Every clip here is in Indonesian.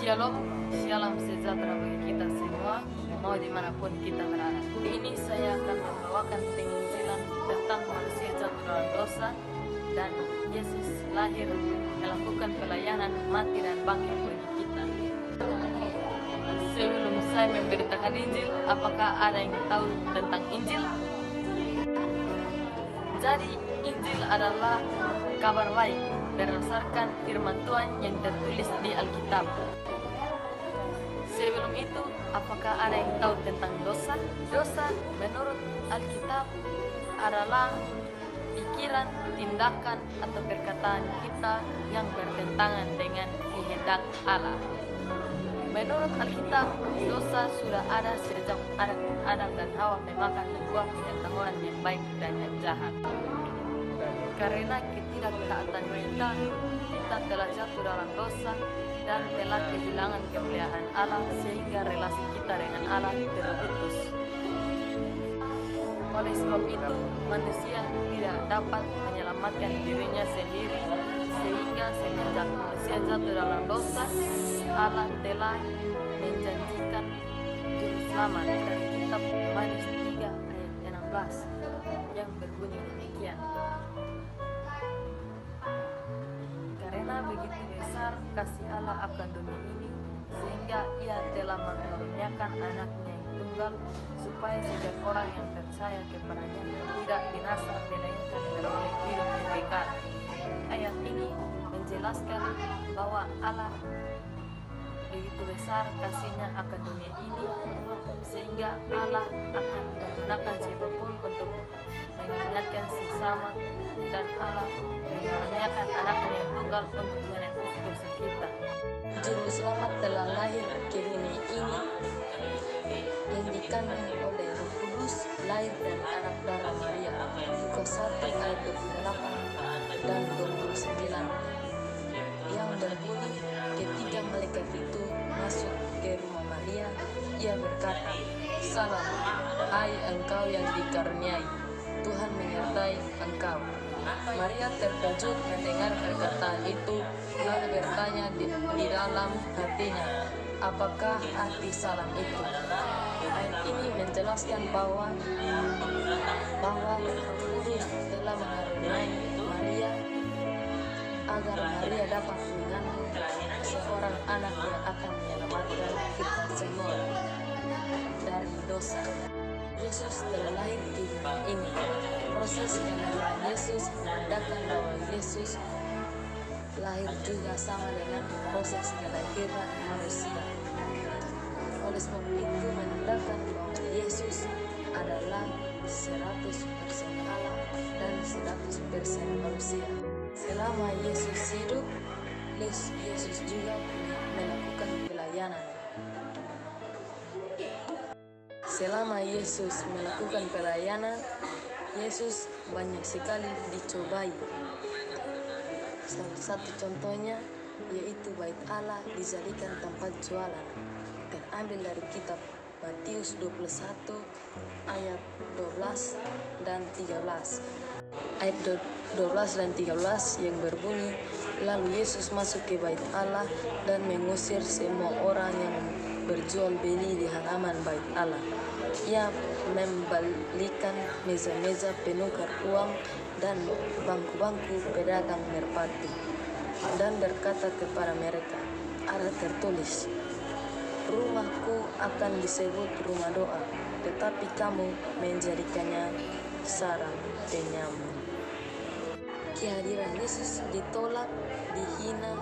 Shalom, salam sejahtera bagi kita semua, mau dimanapun kita berada. Ini saya akan membawakan penginjilan tentang manusia jatuh dalam dosa dan Yesus lahir melakukan pelayanan, mati dan bangkit bagi kita. Sebelum saya memberitakan Injil, apakah ada yang tahu tentang Injil? Jadi Injil adalah kabar baik berdasarkan firman Tuhan yang tertulis di Alkitab. Sebelum itu, apakah ada yang tahu tentang dosa? Dosa menurut Alkitab adalah pikiran, tindakan, atau perkataan kita yang bertentangan dengan kehendak Allah. Menurut Alkitab, dosa sudah ada sejak Adam dan Hawa memakan buah pengetahuan yang baik dan yang jahat. Karena ketidaktaatan kita telah jatuh dalam dosa dan telah kehilangan kemuliaan Allah, sehingga relasi kita dengan Allah terputus. Oleh sebab itu, manusia tidak dapat menyelamatkan dirinya sendiri, sehingga semenjak manusia jatuh dalam dosa, Allah telah menjanjikan juru selamat dari kitab Yohanes 3 ayat 16 yang berbunyi demikian. Karena begitu besar kasih Allah akan dunia ini, sehingga Ia telah mengaruniakan anaknya yang tunggal, supaya setiap orang yang percaya kepadanya tidak binasa, melainkan beroleh hidup yang kekal. Ayat ini menjelaskan bahwa Allah begitu besar kasihnya akan dunia ini, sehingga Allah akan menggunakan siapapun untuk mengingatkan sesama, dan Allah mengaruniakan anaknya yang tunggal untuk menebus dosa kita. Juru selamat telah lahir ke dunia ini yang dikandung oleh Roh Kudus, lahir dari anak darah Maria. Lukas 1 ayat 28 dan 29 yang berbunyi, ketika malaikat itu masuk ke rumah Maria, ia berkata, "Salam, hai engkau yang dikaruniai, Tuhan menyertai engkau." Maria terkejut mendengar perkataan itu, lalu bertanya di dalam hatinya, apakah arti salam itu? Ayat ini menjelaskan bahwa Roh Kudus telah mengaruniai Maria agar Maria dapat mengandung seorang anak yang akan menyelamatkan kita semua dari dosa. Yesus telah lahir di dunia ini. Proses kelahiran Yesus menandakan bahwa Yesus lahir juga sama dengan proses kelahiran manusia. Oleh sebab itu menandakan bahwa Yesus adalah 100% Allah dan 100% manusia. Selama Yesus hidup, Yesus juga melakukan pelayanan. Selama Yesus melakukan pelayanan, Yesus banyak sekali dicobai. Salah satu contohnya yaitu bait Allah dijadikan tempat jualan. Terambil dari kitab Matius 21 ayat 12 dan 13. Ayat 12 dan 13 yang berbunyi, lalu Yesus masuk ke bait Allah dan mengusir semua orang yang berjual beli di halaman bait Allah. Ia membalikan meja-meja penukar uang dan bangku-bangku pedagang merpati, dan berkata kepada mereka, ada tertulis, rumahku akan disebut rumah doa, tetapi kamu menjadikannya sarang penyamun. Kehadiran Yesus ditolak, dihina,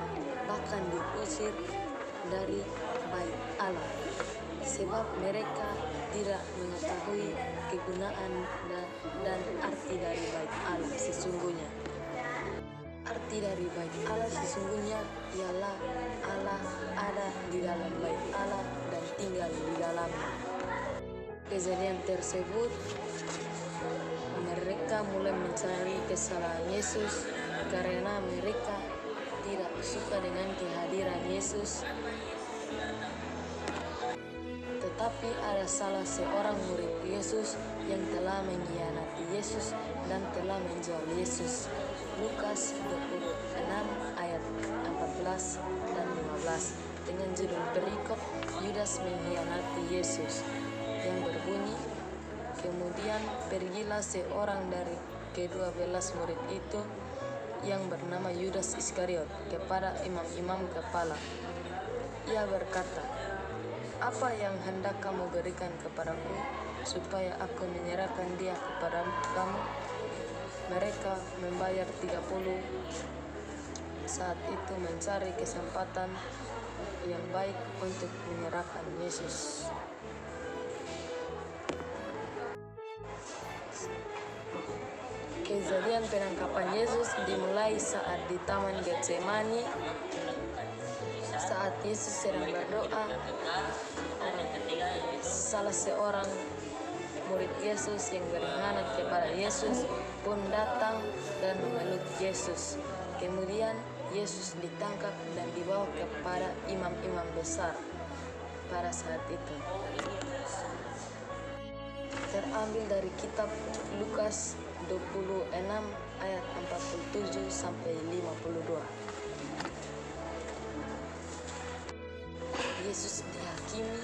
bahkan diusir dari bait Allah, sebab mereka tidak mengetahui kegunaan dan arti dari bait Allah sesungguhnya. Arti dari bait Allah sesungguhnya ialah Allah ada di dalam bait Allah dan tinggal di dalamnya. Kejadian tersebut, mereka mulai mencari kesalahan Yesus karena mereka tidak suka dengan kehadiran Yesus. Tetapi ada salah seorang murid Yesus yang telah mengkhianati Yesus dan telah menjual Yesus. Lukas 26 ayat 14 dan 15. dengan judul perikop Yudas mengkhianati Yesus yang berbunyi, kemudian pergilah seorang dari ke-12 murid itu yang bernama Yudas Iskariot kepada imam-imam kepala. Ia berkata, "Apa yang hendak kamu berikan kepadaku supaya aku menyerahkan dia kepada kamu?" Mereka membayar 30. Saat itu mencari kesempatan yang baik untuk menyerahkan Yesus. Kejadian penangkapan Yesus dimulai saat di Taman Getsemani. Saat Yesus sedang berdoa, salah seorang murid Yesus yang berkhianat kepada Yesus pun datang dan memeluk Yesus. Kemudian Yesus ditangkap dan dibawa kepada imam-imam besar pada saat itu. Terambil dari kitab Lukas 26 ayat 47 sampai 52. Yesus dihakimi,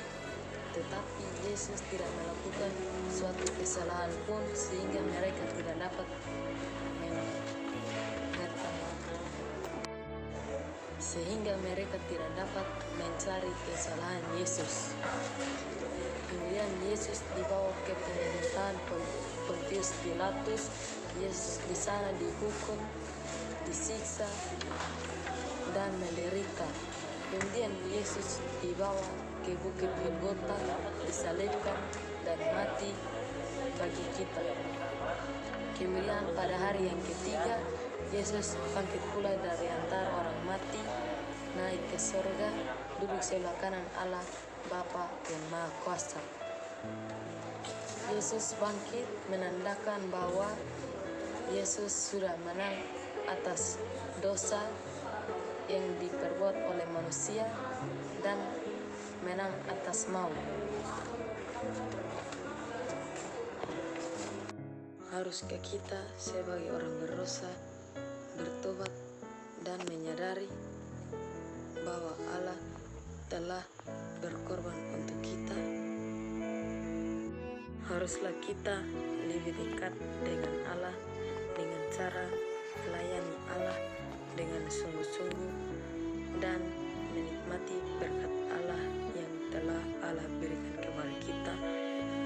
tetapi Yesus tidak melakukan suatu kesalahan pun sehingga mereka tidak dapat mencari kesalahan Yesus. Kemudian Yesus dibawa ke pemerintahan Pontius Pilatus. Yesus di sana dihukum, disiksa, dan menderita. Kemudian Yesus dibawa ke Bukit Golgota, disalibkan dan mati bagi kita. Kemudian pada hari yang ketiga, Yesus bangkit pula dari antara orang mati, naik ke surga, duduk sebelah kanan Allah Bapa yang Maha Kuasa. Yesus bangkit menandakan bahwa Yesus sudah menang atas dosa yang diperbuat oleh manusia dan menang atas maut. Haruskah kita sebagai orang berdosa bertobat dan menyadari bahwa Allah telah berkorban untuk kita? Haruslah kita lebih dekat dengan Allah dengan cara melayani Allah dengan sungguh-sungguh dan menikmati berkat Allah yang telah Allah berikan kepada kita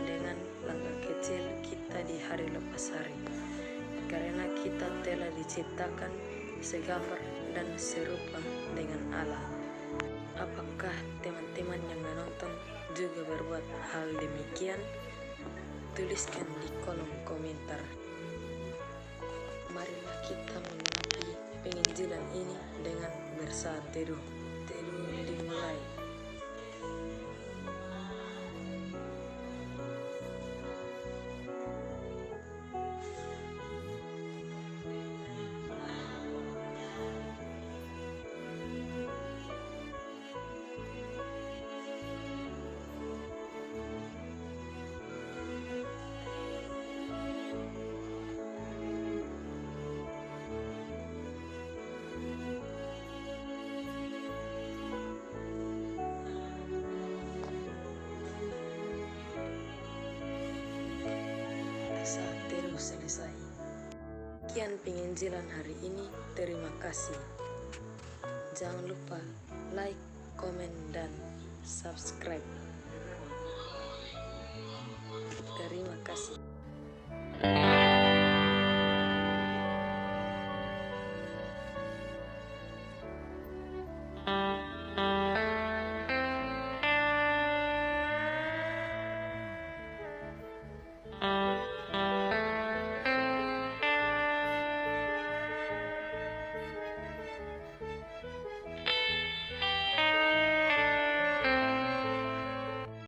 dengan langkah kecil kita di hari lepas hari, karena kita telah diciptakan segambar dan serupa dengan Allah. Apakah teman-teman yang menonton juga berbuat hal demikian? Tuliskan di kolom komentar. Marilah kita menikmati penginjilan ini dengan bersaat teduh. Teduh dimulai. Saat teduh selesai. Sekian penginjilan hari ini. Terima kasih. Jangan lupa like, komen, dan subscribe. Terima kasih.